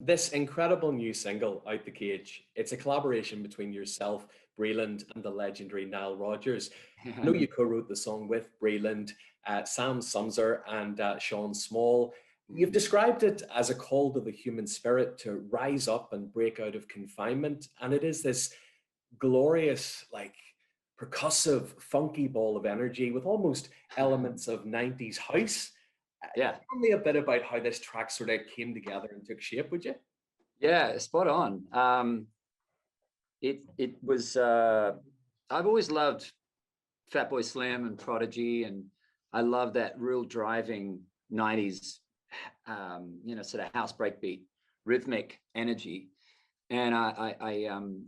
This incredible new single, Out the Cage, it's a collaboration between yourself, Breland, and the legendary Nile Rodgers. I know you co-wrote the song with Breland, Sam Sumser, and Sean Small. You've Mm. described it as a call to the human spirit to rise up and break out of confinement. And it is this glorious, like percussive, funky ball of energy with almost elements of 90s house. Yeah, Tell me a bit about how this track sort of came together and took shape, would you? yeah, spot on. It was. I've always loved Fatboy Slim and Prodigy, and I love that real driving '90s, sort of house breakbeat, rhythmic energy. And I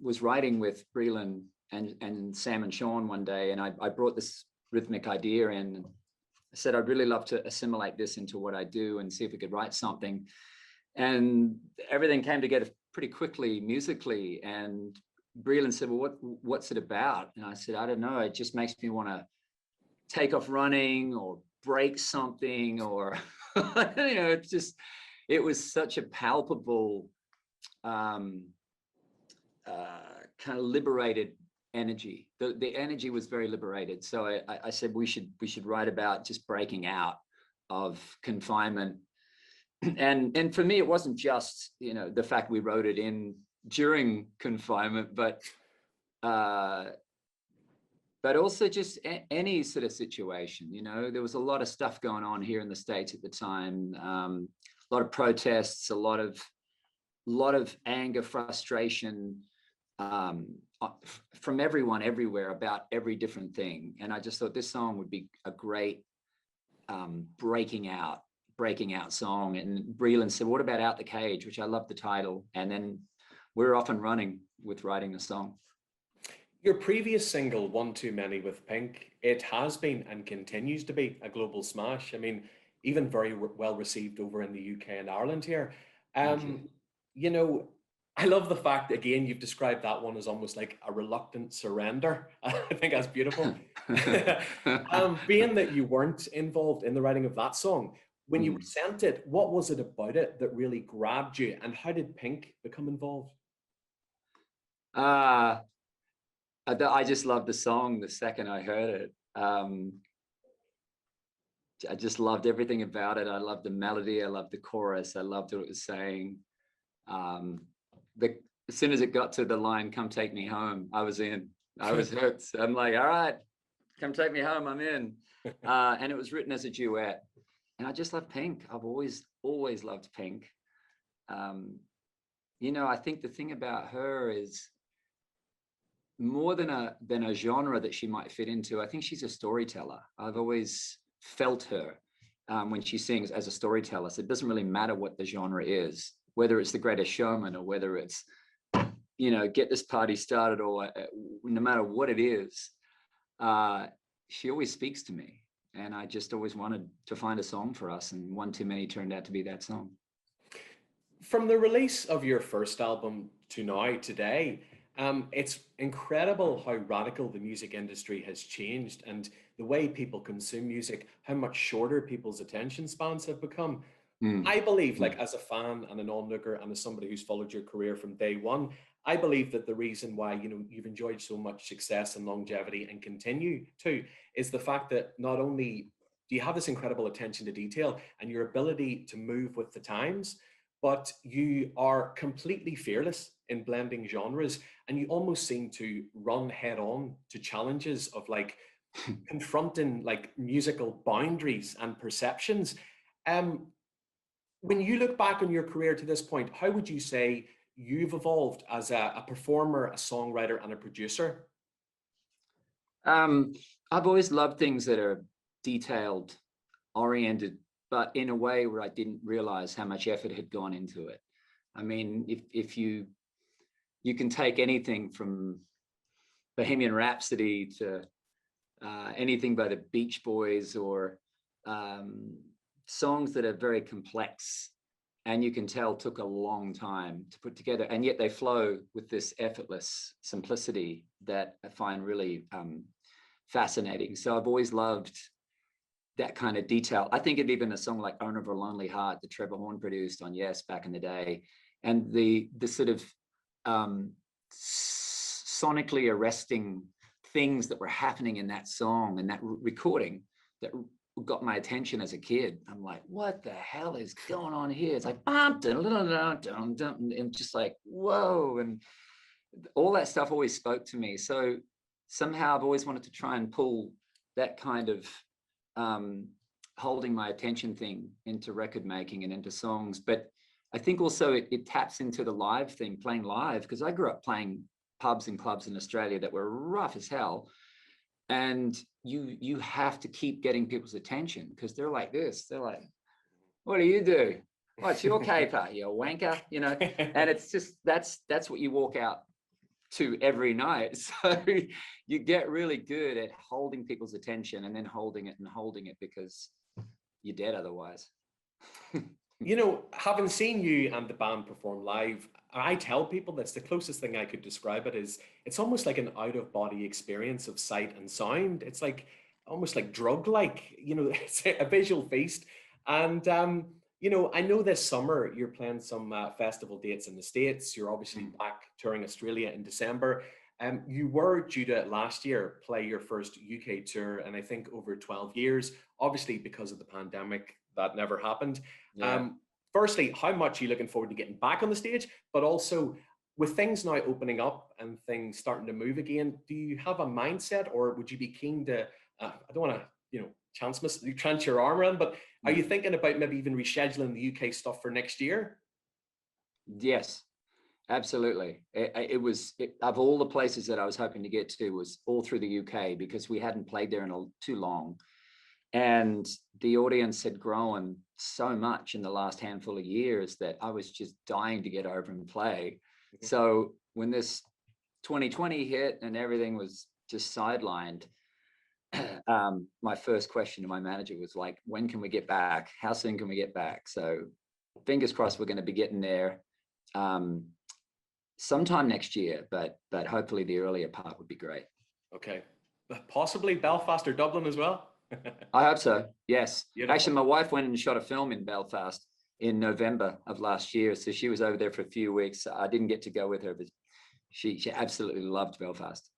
was writing with Breland and Sam and Sean one day, and I brought this rhythmic idea in. And I said I'd really love to assimilate this into what I do and see if we could write something. And everything came together pretty quickly musically. And Breland said, "Well, what's it about?" And I said, "I don't know. It just makes me want to take off running or break something, or it was such a palpable, kind of liberated energy. The energy was very liberated. So I said we should write about just breaking out of confinement. And for me, it wasn't just the fact we wrote it in during confinement, but also just any sort of situation. There was a lot of stuff going on here in the States at the time, a lot of protests, a lot of anger, frustration, from everyone everywhere about every different thing. And I just thought this song would be a great breaking out song. And Breland said, "What about Out the Cage?" which I love the title. And then we're off and running with writing the song. Your previous single, One Too Many with Pink, it has been and continues to be a global smash. I mean, even very well received over in the UK and Ireland here. Thank you. You know, I love the fact, again, you've described that one as almost like a reluctant surrender. I think that's beautiful. Being that you weren't involved in the writing of that song, when you were sent it, what was it about it that really grabbed you, and how did Pink become involved? I just loved the song the second I heard it. I just loved everything about it. I loved the melody. I loved the chorus. I loved what it was saying. As soon as it got to the line, "Come take me home," I was in. I was hooked. So I'm like, all right, come take me home. I'm in. And it was written as a duet. And I just love Pink. I've always loved Pink. I think the thing about her is more than a genre that she might fit into. I think she's a storyteller. I've always felt her when she sings as a storyteller. So it doesn't really matter what the genre is, whether it's The Greatest Showman or whether it's, Get This Party Started, or no matter what it is, she always speaks to me. And I just always wanted to find a song for us. And One Too Many turned out to be that song. From the release of your first album to now, today, it's incredible how radical the music industry has changed, and the way people consume music, how much shorter people's attention spans have become. I believe, like as a fan and an onlooker and as somebody who's followed your career from day one, I believe that the reason why you've enjoyed so much success and longevity and continue to is the fact that not only do you have this incredible attention to detail and your ability to move with the times, but you are completely fearless in blending genres, and you almost seem to run head on to challenges of like confronting like musical boundaries and perceptions. When you look back on your career to this point, how would you say you've evolved as a performer, a songwriter, and a producer? I've always loved things that are detailed, oriented, but in a way where I didn't realize how much effort had gone into it. I mean, if you can take anything from Bohemian Rhapsody to anything by the Beach Boys, or songs that are very complex and you can tell took a long time to put together, and yet they flow with this effortless simplicity that I find really fascinating. So I've always loved that kind of detail. I think of even a song like Owner of a Lonely Heart that Trevor Horn produced on Yes back in the day. and the sort of sonically arresting things that were happening in that song and that recording that got my attention as a kid. I'm like, what the hell is going on here? It's like, and just like, whoa. And all that stuff always spoke to me. So somehow I've always wanted to try and pull that kind of holding my attention thing into record making and into songs. But I think also it taps into the live thing, playing live, because I grew up playing pubs and clubs in Australia that were rough as hell. And you have to keep getting people's attention because they're like this. They're like, what do you do? What's your caper? You wanker, you know? And it's just, that's what you walk out to every night. So you get really good at holding people's attention and then holding it because you're dead otherwise. You know, having seen you and the band perform live, I tell people that's the closest thing I could describe it is it's almost like an out of body experience of sight and sound. It's like almost like drug like, you know, it's a visual feast. And, you know, I know this summer you're playing some festival dates in the States. You're obviously back touring Australia in December. You were due to last year play your first UK tour, and I think over 12 years, obviously because of the pandemic, that never happened. Yeah. Firstly, how much are you looking forward to getting back on the stage? But also, with things now opening up and things starting to move again, do you have a mindset, or would you be keen to? I don't want to, you know, chance your arm around, but are you thinking about maybe even rescheduling the UK stuff for next year? Yes, absolutely. Of all the places that I was hoping to get to was all through the UK because we hadn't played there in too long. And the audience had grown so much in the last handful of years that I was just dying to get over and play. Mm-hmm. So when this 2020 hit and everything was just sidelined, my first question to my manager was like, when can we get back? How soon can we get back? So fingers crossed we're going to be getting there sometime next year, but hopefully the earlier part would be great. Okay. Possibly Belfast or Dublin as well? I hope so. Yes. Beautiful. Actually, my wife went and shot a film in Belfast in November of last year. So she was over there for a few weeks. I didn't get to go with her, but she absolutely loved Belfast.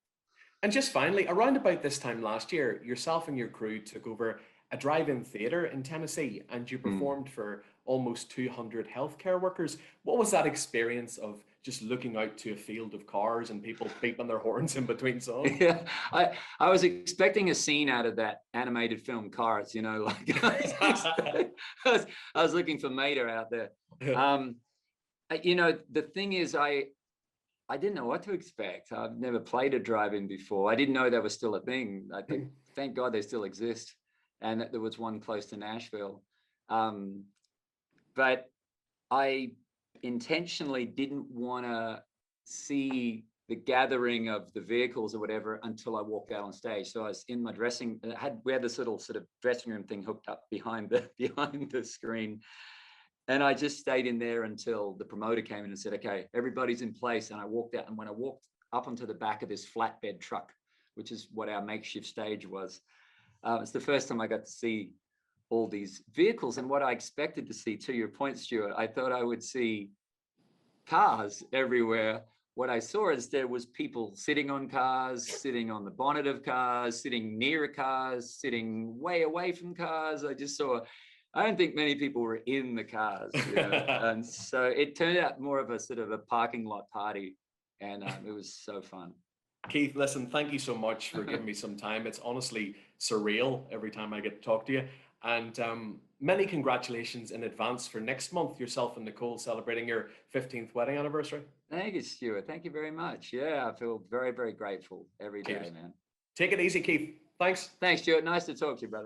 And just finally, around about this time last year, yourself and your crew took over a drive-in theater in Tennessee, and you performed for almost 200 healthcare workers. What was that experience of just looking out to a field of cars and people beeping their horns in between songs? Yeah, I was expecting a scene out of that animated film Cars, you know, like I was looking for Mater out there. You know, the thing is, I didn't know what to expect. I've never played a drive-in before. I didn't know that was still a thing. I think, thank God they still exist, and that there was one close to Nashville. But I intentionally didn't want to see the gathering of the vehicles or whatever until I walked out on stage. So I was in my dressing. We had this little sort of dressing room thing hooked up behind the screen, and I just stayed in there until the promoter came in and said, "Okay, everybody's in place." And I walked out, and when I walked up onto the back of this flatbed truck, which is what our makeshift stage was, it's the first time I got to see all these vehicles. And what I expected to see, to your point, Stuart, I thought I would see cars everywhere. What I saw instead was people sitting on cars, sitting on the bonnet of cars, sitting near cars, sitting way away from cars. I don't think many people were in the cars, you know? And so it turned out more of a sort of a parking lot party, and it was so fun. Keith, listen, thank you so much for giving me some time. It's honestly surreal every time I get to talk to you. And many congratulations in advance for next month, yourself and Nicole celebrating your 15th wedding anniversary. Thank you, Stuart. Thank you very much. Yeah, I feel very, very grateful every day, man. Take it easy, Keith. Thanks. Thanks, Stuart. Nice to talk to you, brother.